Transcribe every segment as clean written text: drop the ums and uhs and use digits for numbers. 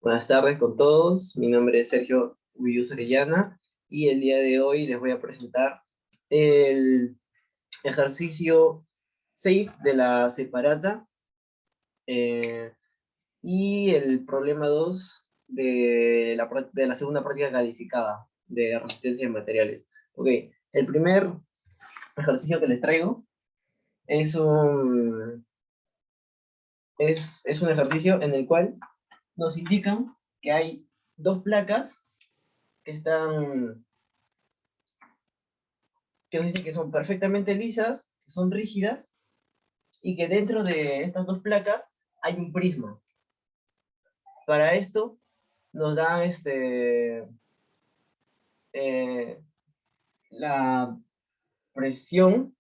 Buenas tardes con todos, mi nombre es Sergio Uyus Orellana y el día de hoy les voy a presentar el ejercicio 6 de la separata y el problema 2 de la segunda práctica calificada de resistencia de materiales. Ok, el primer ejercicio que les traigo es es un ejercicio en el cual nos indican que hay dos placas que están, que nos dicen que son perfectamente lisas, que son rígidas, y que dentro de estas dos placas hay un prisma. Para esto nos dan la presión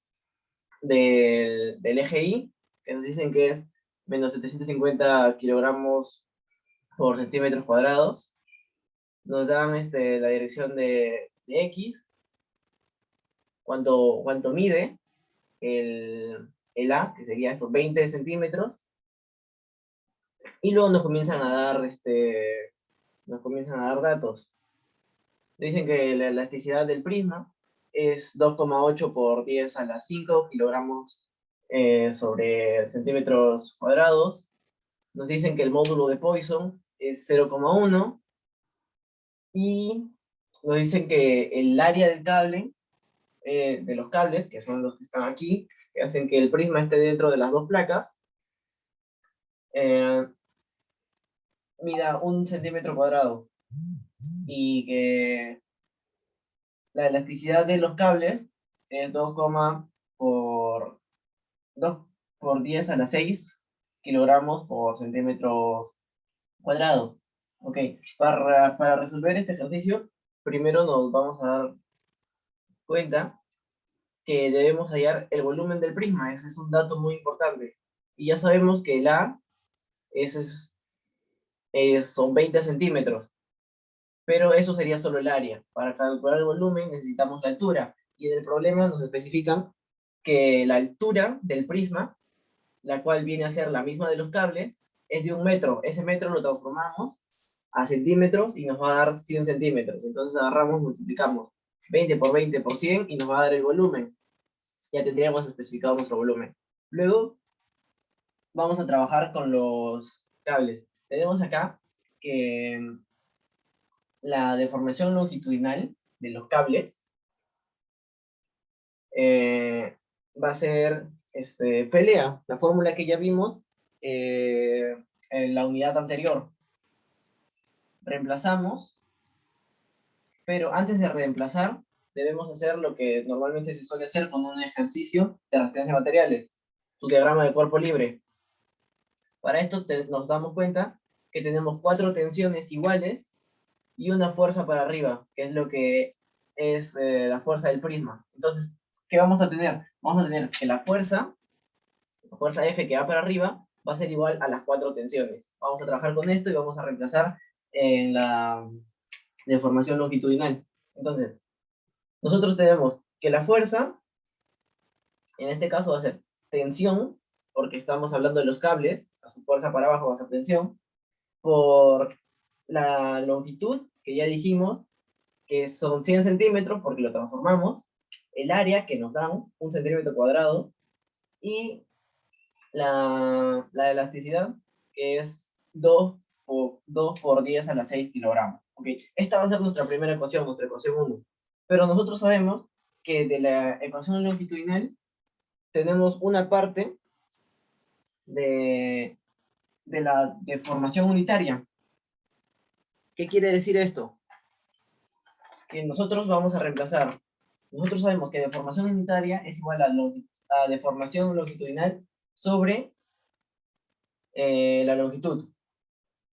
del eje Y, que nos dicen que es menos 750 kilogramos por centímetros cuadrados. Nos dan la dirección de X, cuánto mide el A, que sería esos 20 centímetros, y luego nos comienzan a dar, datos. Dicen que la elasticidad del prisma es 2,8 por 10 a la 5 kilogramos sobre centímetros cuadrados. Nos dicen que el módulo de Poisson es 0,1 y nos dicen que el área del cable, de los cables, que son los que están aquí, que hacen que el prisma esté dentro de las dos placas, mida 1 centímetro cuadrado, y que la elasticidad de los cables es 2, por 2 por 10 a la 6 kilogramos por centímetros cuadrados. Ok, para resolver este ejercicio, primero nos vamos a dar cuenta que debemos hallar el volumen del prisma. Ese es un dato muy importante. Y ya sabemos que el A son 20 centímetros, pero eso sería solo el área. Para calcular el volumen necesitamos la altura, y en el problema nos especifican que la altura del prisma, la cual viene a ser la misma de los cables, es de 1 metro. Ese metro lo transformamos a centímetros y nos va a dar 100 centímetros. Entonces agarramos, multiplicamos 20 por 20 por 100 y nos va a dar el volumen. Ya tendríamos especificado nuestro volumen. Luego vamos a trabajar con los cables. Tenemos acá que la deformación longitudinal de los cables va a ser pelea, la fórmula que ya vimos en la unidad anterior. Reemplazamos, pero antes de reemplazar debemos hacer lo que normalmente se suele hacer con un ejercicio de resistencia de materiales, su diagrama de cuerpo libre. Para esto nos damos cuenta que tenemos 4 tensiones iguales y una fuerza para arriba, que es lo que es la fuerza del prisma. Entonces, ¿qué vamos a tener? Vamos a tener que la fuerza F que va para arriba va a ser igual a las 4 tensiones. Vamos a trabajar con esto y vamos a reemplazar en la deformación longitudinal. Entonces, nosotros tenemos que la fuerza, en este caso va a ser tensión, porque estamos hablando de los cables, a su fuerza para abajo va a ser tensión, por la longitud, que ya dijimos, que son 100 centímetros, porque lo transformamos, el área, que nos dan 1 centímetro cuadrado, y la elasticidad, que es 2 por 10 a la 6 kilogramos. Okay. Esta va a ser nuestra primera ecuación, nuestra ecuación 1. Pero nosotros sabemos que de la ecuación longitudinal tenemos una parte de la deformación unitaria. ¿Qué quiere decir esto? Que nosotros vamos a reemplazar. Nosotros sabemos que deformación unitaria es igual a deformación longitudinal sobre la longitud.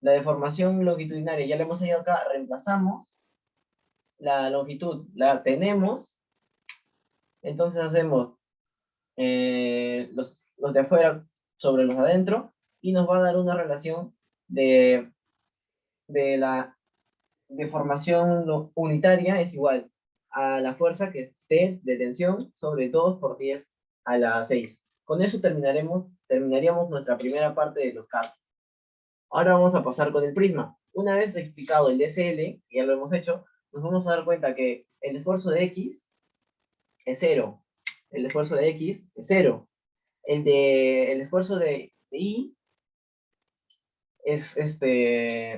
La deformación longitudinaria ya la hemos hallado acá, reemplazamos la longitud, la tenemos, entonces hacemos los de afuera sobre los de adentro, y nos va a dar una relación de la deformación unitaria es igual a la fuerza, que es T de tensión, sobre 2 por 10 a la 6. Con eso terminaríamos nuestra primera parte de los cables. Ahora vamos a pasar con el prisma. una vez explicado el DSL, que ya lo hemos hecho, nos vamos a dar cuenta que el esfuerzo de X es 0. El esfuerzo de X es 0. El esfuerzo de Y es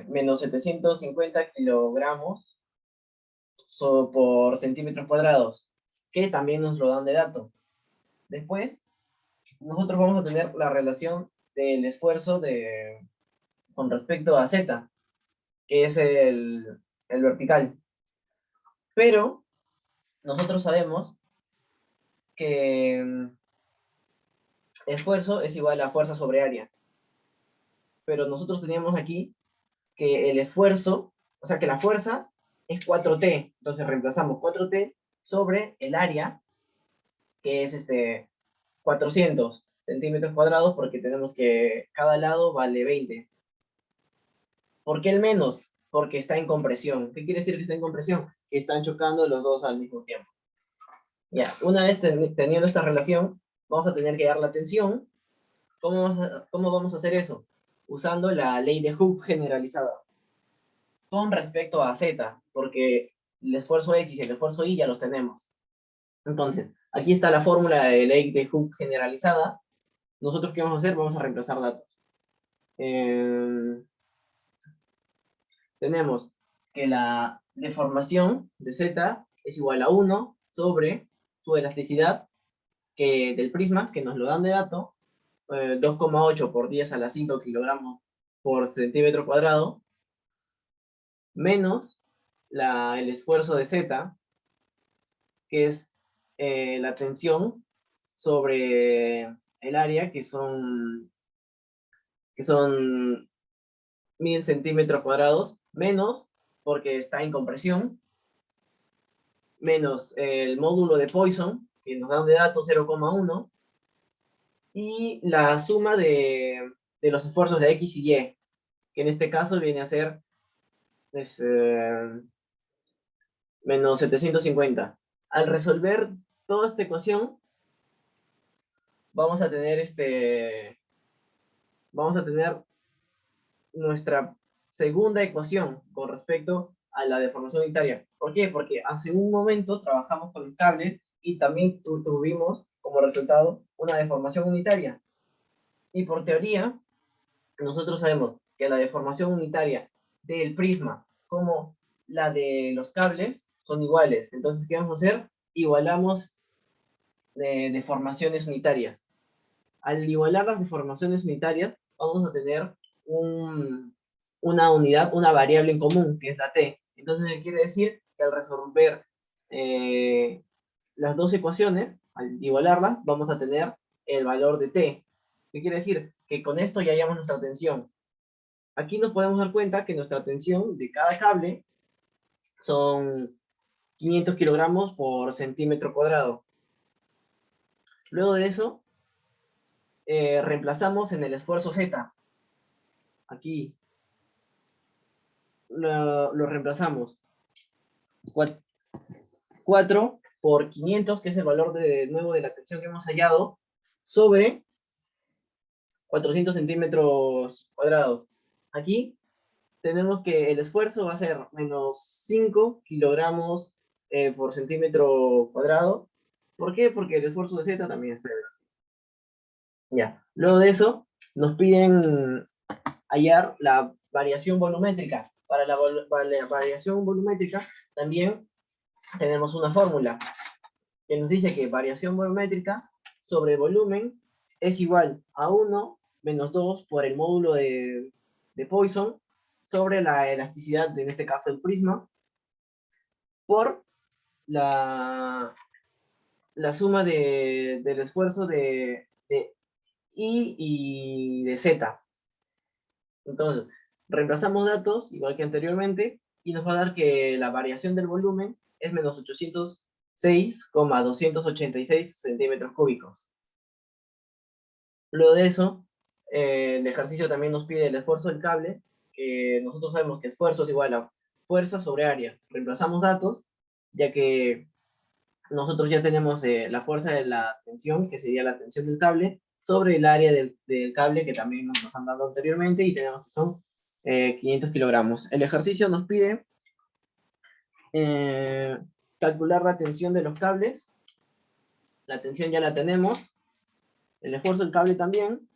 menos 750 kilogramos por centímetros cuadrados, que también nos lo dan de dato. Después, nosotros vamos a tener la relación del esfuerzo con respecto a Z, que es el vertical. Pero nosotros sabemos que esfuerzo es igual a fuerza sobre área. Pero nosotros teníamos aquí que el esfuerzo, o sea que la fuerza es 4T. Entonces reemplazamos 4T sobre el área, que es 400 centímetros cuadrados, porque tenemos que cada lado vale 20. ¿Por qué el menos? Porque está en compresión. ¿Qué quiere decir que está en compresión? Que están chocando los dos al mismo tiempo. Ya, una vez teniendo esta relación, vamos a tener que dar la tensión. ¿Cómo vamos a hacer eso? Usando la ley de Hooke generalizada. Con respecto a Z, porque el esfuerzo X y el esfuerzo Y ya los tenemos. Entonces, aquí está la fórmula de ley de Hooke generalizada. ¿Nosotros qué vamos a hacer? Vamos a reemplazar datos. Tenemos que la deformación de Z es igual a 1 sobre su elasticidad del prisma, que nos lo dan de dato, 2,8 por 10 a la 5 kilogramos por centímetro cuadrado, menos el esfuerzo de Z, que es la tensión sobre el área, que son 1000 centímetros cuadrados, menos, porque está en compresión, menos el módulo de Poisson, que nos dan de datos 0,1, y la suma de los esfuerzos de X y Y, que en este caso viene a ser menos 750. Al resolver toda esta ecuación, vamos a tener nuestra segunda ecuación con respecto a la deformación unitaria. ¿Por qué? Porque hace un momento trabajamos con el cable y también tuvimos como resultado una deformación unitaria. Y por teoría, nosotros sabemos que la deformación unitaria del prisma como la de los cables son iguales. Entonces, ¿qué vamos a hacer? Igualamos deformaciones unitarias. Al igualar las deformaciones unitarias, vamos a tener una unidad, una variable en común, que es la t. Entonces, ¿qué quiere decir? Que al resolver las dos ecuaciones, al igualarlas, vamos a tener el valor de t. ¿Qué quiere decir? Que con esto ya hallamos nuestra tensión. Aquí nos podemos dar cuenta que nuestra tensión de cada cable son 500 kilogramos por centímetro cuadrado. Luego de eso, reemplazamos en el esfuerzo Z. Aquí lo reemplazamos. 4 por 500, que es el valor de nuevo de la tensión que hemos hallado, sobre 400 centímetros cuadrados. Aquí tenemos que el esfuerzo va a ser menos 5 kilogramos por centímetro cuadrado. ¿Por qué? Porque el esfuerzo de Z también está. Ya. Luego de eso, nos piden hallar la variación volumétrica. Para la variación volumétrica también tenemos una fórmula que nos dice que variación volumétrica sobre volumen es igual a 1 menos 2 por el módulo de Poisson sobre la elasticidad, en este caso el prisma, por la suma del esfuerzo de I y de Z. Entonces, reemplazamos datos, igual que anteriormente, y nos va a dar que la variación del volumen es menos 806,286 centímetros cúbicos. Luego de eso, el ejercicio también nos pide el esfuerzo del cable, que nosotros sabemos que esfuerzo es igual a fuerza sobre área. Reemplazamos datos, ya que nosotros ya tenemos la fuerza de la tensión, que sería la tensión del cable, sobre el área del cable, que también nos han dado anteriormente, y tenemos que son 500 kilogramos. El ejercicio nos pide calcular la tensión de los cables. La tensión ya la tenemos. El esfuerzo del cable también.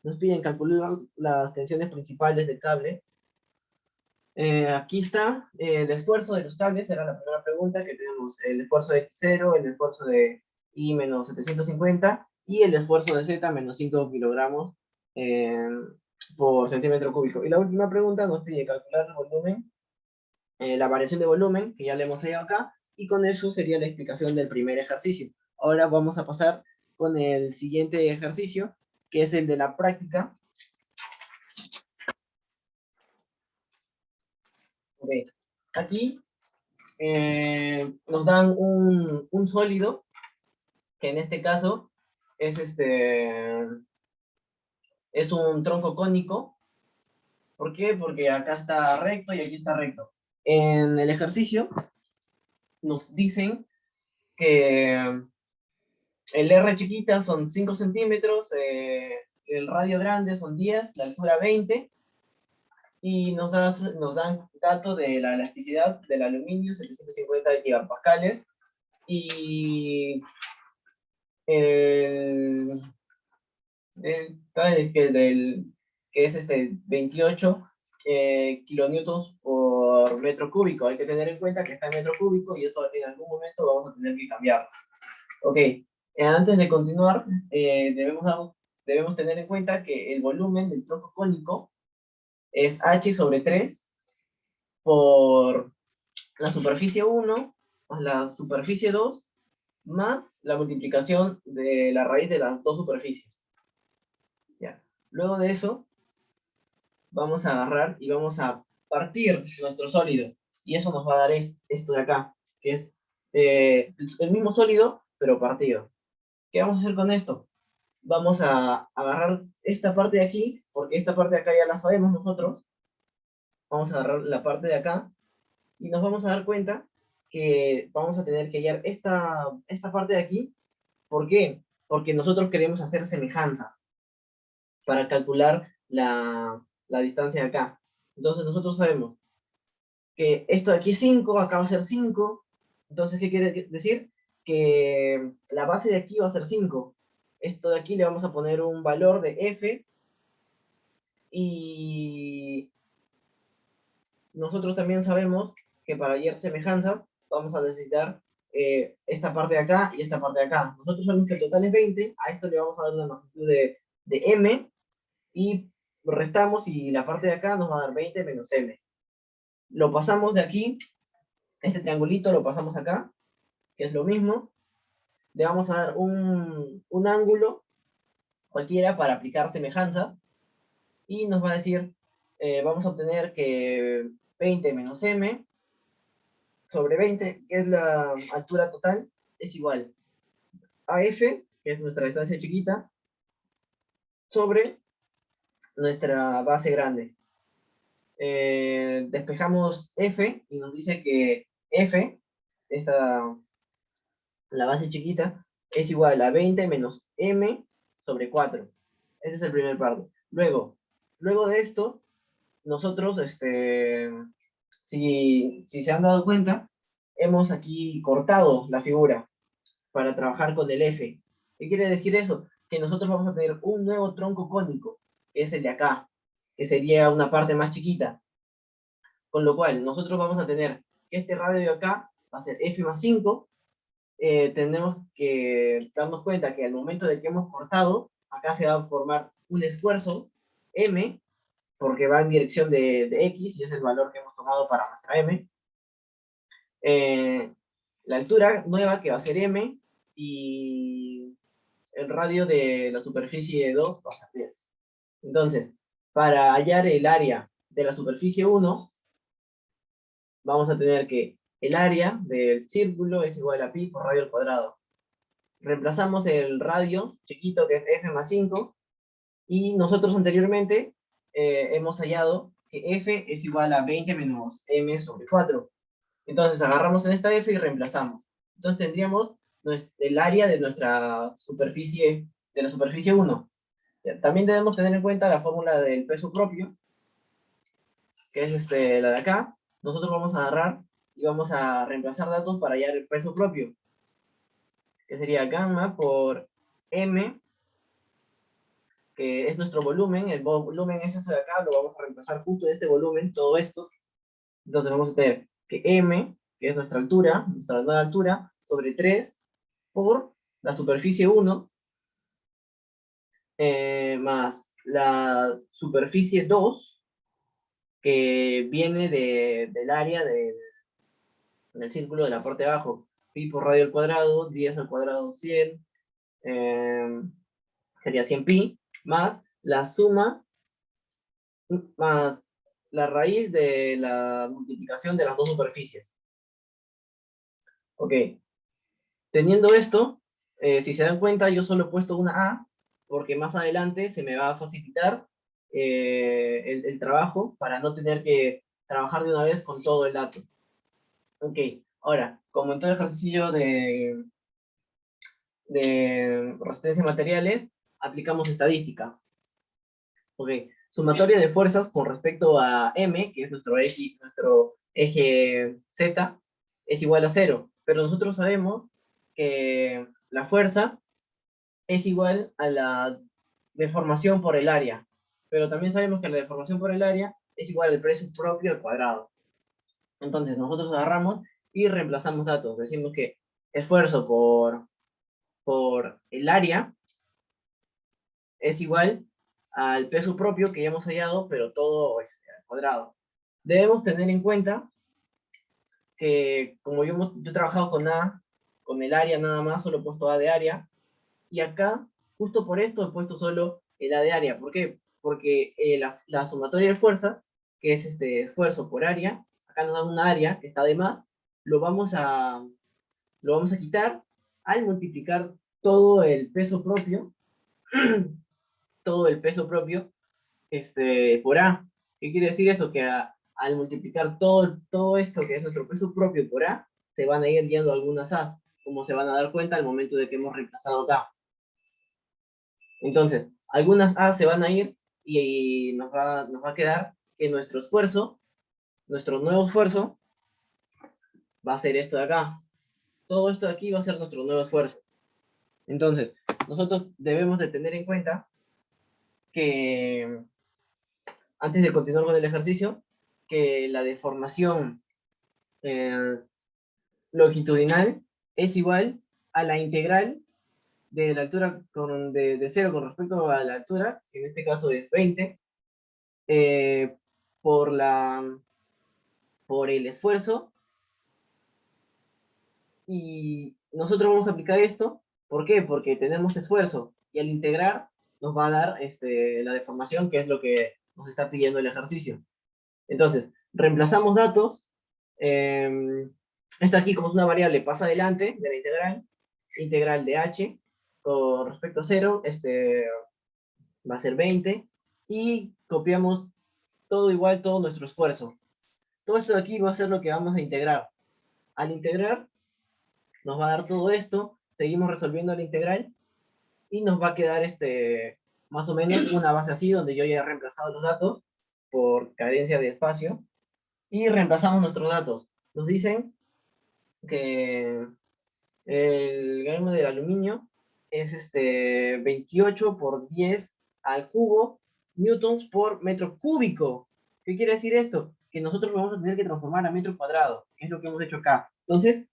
Nos piden calcular las tensiones principales del cable. Aquí está el esfuerzo de los cables, era la primera pregunta, que tenemos el esfuerzo de X0, el esfuerzo de Y menos 750 y el esfuerzo de Z menos 5 kilogramos por centímetro cúbico. Y la última pregunta nos pide calcular el volumen, la variación de volumen, que ya le hemos hallado acá, y con eso sería la explicación del primer ejercicio. Ahora vamos a pasar con el siguiente ejercicio, que es el de la práctica. Okay. Aquí nos dan un sólido, que en este caso es, es un tronco cónico. ¿Por qué? Porque acá está recto y aquí está recto. En el ejercicio nos dicen que el R chiquita son 5 centímetros, el radio grande son 10, la altura 20, y nos dan datos de la elasticidad del aluminio, 750 gigapascales, y el que es 28 kilonewtons por metro cúbico. Hay que tener en cuenta que está en metro cúbico y eso en algún momento vamos a tener que cambiarlo. Ok, antes de continuar, debemos tener en cuenta que el volumen del tronco cónico es h sobre 3 por la superficie 1 más la superficie 2 más la multiplicación de la raíz de las dos superficies. Ya. Luego de eso, vamos a agarrar y vamos a partir nuestro sólido. Y eso nos va a dar esto de acá, que es el mismo sólido, pero partido. ¿Qué vamos a hacer con esto? Vamos a agarrar esta parte de aquí, porque esta parte de acá ya la sabemos nosotros. Vamos a agarrar la parte de acá, y nos vamos a dar cuenta que vamos a tener que hallar esta parte de aquí. ¿Por qué? Porque nosotros queremos hacer semejanza para calcular la distancia de acá. Entonces nosotros sabemos que esto de aquí es 5, acá va a ser 5. Entonces, ¿qué quiere decir? Que la base de aquí va a ser 5. Esto de aquí le vamos a poner un valor de f, y nosotros también sabemos que para hallar semejanzas vamos a necesitar esta parte de acá y esta parte de acá. Nosotros sabemos que el total es 20, a esto le vamos a dar una magnitud de m, y restamos y la parte de acá nos va a dar 20 menos m. Lo pasamos de aquí, este triangulito lo pasamos acá, que es lo mismo. Le vamos a dar un ángulo cualquiera para aplicar semejanza, y nos va a decir, vamos a obtener que 20 menos m sobre 20, que es la altura total, es igual a f, que es nuestra distancia chiquita, sobre nuestra base grande. Despejamos f y nos dice que f, la base chiquita, es igual a 20 menos m sobre 4. Ese es el primer parte. Luego de esto, nosotros, si se han dado cuenta, hemos aquí cortado la figura para trabajar con el f. ¿Qué quiere decir eso? Que nosotros vamos a tener un nuevo tronco cónico, que es el de acá, que sería una parte más chiquita. Con lo cual, nosotros vamos a tener que este radio de acá va a ser f más 5. Tenemos que darnos cuenta que al momento de que hemos cortado, acá se va a formar un esfuerzo, m, porque va en dirección de x, y es el valor que hemos tomado para nuestra m. La altura nueva, que va a ser m, y el radio de la superficie 2 va a ser 10. Entonces, para hallar el área de la superficie 1, vamos a tener que el área del círculo es igual a pi por radio al cuadrado. Reemplazamos el radio chiquito, que es f más 5, y nosotros anteriormente hemos hallado que f es igual a 20 menos m sobre 4. Entonces agarramos en esta f y reemplazamos. Entonces tendríamos el área de nuestra superficie, de la superficie 1. También debemos tener en cuenta la fórmula del peso propio, que es la de acá, nosotros vamos a agarrar y vamos a reemplazar datos para hallar el peso propio, que sería gamma por m, que es nuestro volumen. El volumen es esto de acá, lo vamos a reemplazar justo en este volumen, todo esto. Entonces vamos a tener que m, que es nuestra altura, nuestra nueva altura, sobre 3 por la superficie 1, más la superficie 2, que viene del área del círculo de la parte de abajo. Pi por radio al cuadrado, 10 al cuadrado 100, sería 100 pi, más la suma, más la raíz de la multiplicación de las dos superficies. Ok, teniendo esto, si se dan cuenta, yo solo he puesto una A, porque más adelante se me va a facilitar el trabajo para no tener que trabajar de una vez con todo el dato. Ok, ahora, como en todo ejercicio de resistencia a materiales, aplicamos estadística. Ok, sumatoria de fuerzas con respecto a M, que es nuestro eje Z, es igual a 0. Pero nosotros sabemos que la fuerza es igual a la deformación por el área. Pero también sabemos que la deformación por el área es igual al peso propio al cuadrado. Entonces nosotros agarramos y reemplazamos datos. Decimos que esfuerzo por el área es igual al peso propio que ya hemos hallado, pero todo al cuadrado. Debemos tener en cuenta que como yo he trabajado con el área nada más, solo he puesto A de área, y acá, justo por esto, he puesto solo el A de área. ¿Por qué? Porque la sumatoria de fuerza, que es esfuerzo por área, acá nos da una área que está de más, lo vamos a quitar al multiplicar todo el peso propio, todo el peso propio por A. ¿Qué quiere decir eso? Que al multiplicar todo esto que es nuestro peso propio por A, se van a ir yendo algunas A, como se van a dar cuenta al momento de que hemos reemplazado acá. Entonces, algunas A se van a ir y nos va a quedar que nuestro esfuerzo, nuestro nuevo esfuerzo, va a ser esto de acá. Todo esto de aquí va a ser nuestro nuevo esfuerzo. Entonces, nosotros debemos de tener en cuenta que, antes de continuar con el ejercicio, que la deformación longitudinal es igual a la integral de la altura de 0 con respecto a la altura, que en este caso es 20, eh, por el esfuerzo. Y nosotros vamos a aplicar esto. ¿Por qué? Porque tenemos esfuerzo, y al integrar nos va a dar la deformación, que es lo que nos está pidiendo el ejercicio. Entonces, reemplazamos datos. Esto aquí, como es una variable, pasa adelante de la integral de h con respecto a 0, va a ser 20, y copiamos todo igual, todo nuestro esfuerzo. Todo esto de aquí va a ser lo que vamos a integrar. Al integrar, nos va a dar todo esto, seguimos resolviendo la integral, y nos va a quedar más o menos una base así, donde yo ya he reemplazado los datos por carencia de espacio, y reemplazamos nuestros datos. Nos dicen que el gramo del aluminio es 28 por 10 al cubo newtons por metro cúbico. ¿Qué quiere decir esto? Que nosotros lo vamos a tener que transformar a metro cuadrado, que es lo que hemos hecho acá. Entonces,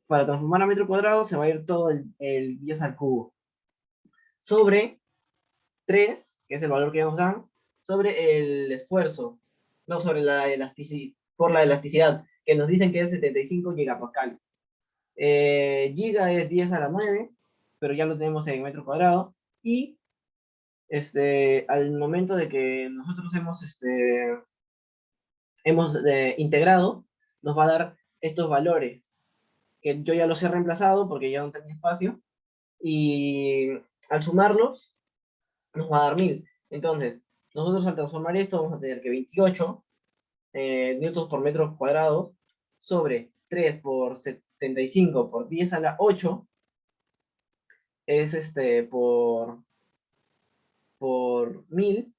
para transformar a metro cuadrado se va a ir todo el 10 al cubo. Sobre 3, que es el valor que nos dan, sobre el esfuerzo, no sobre la elasticidad, por la elasticidad, que nos dicen que es 75 gigapascales. Giga es 10 a la 9, pero ya lo tenemos en metro cuadrado, y al momento de que nosotros hemos integrado, nos va a dar estos valores, que yo ya los he reemplazado porque ya no tenía espacio, y al sumarlos nos va a dar 1000. Entonces, nosotros al transformar esto vamos a tener que 28 newtons por metro cuadrado sobre 3 por 75 por 10 a la 8 es por 1000,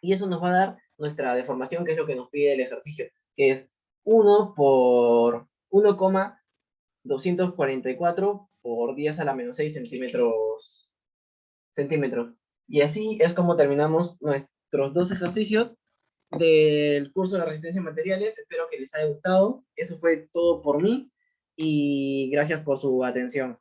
y eso nos va a dar nuestra deformación, que es lo que nos pide el ejercicio, que es 1 por 1,244 por 10 a la menos 6 centímetros. Y así es como terminamos nuestros 2 ejercicios del curso de resistencia a materiales. Espero que les haya gustado. Eso fue todo por mí y gracias por su atención.